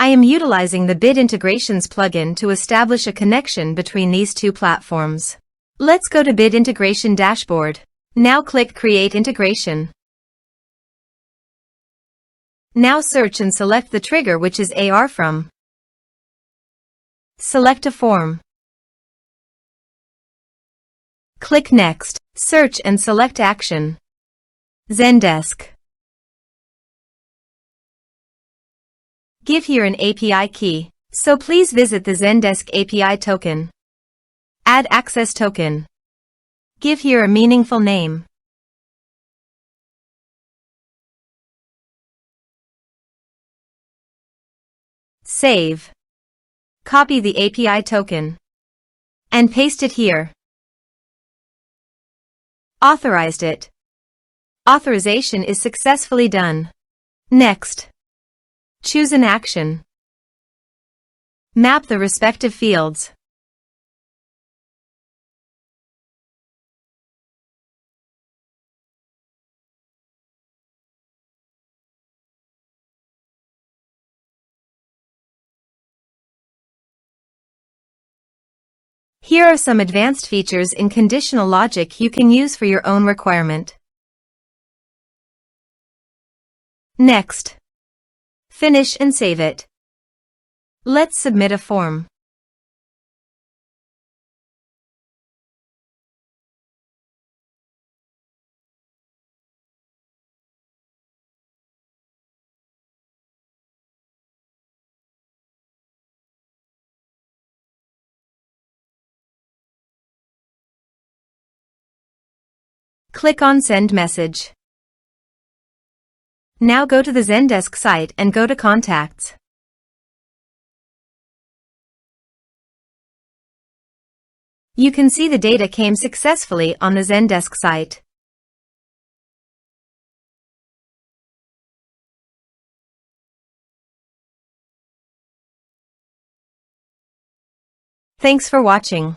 I am utilizing the Bit Integrations plugin to establish a connection between these two platforms. Let's go to Bit Integration Dashboard. Now click Create Integration. Now search and select the trigger, which is ARForms. Select a form. Click Next. Search and select Action. Zendesk. Give here an API key, so please visit the Zendesk API token. Add access token. Give here a meaningful name. Save. Copy the API token and paste it here. Authorized it. Authorization is successfully done. Next. Choose an action. Map the respective fields. Here are some advanced features in conditional logic you can use for your own requirement. Next. Finish and save it. Let's submit a form. Click on Send Message. Now go to the Zendesk site and go to Contacts. You can see the data came successfully on the Zendesk site. Thanks for watching.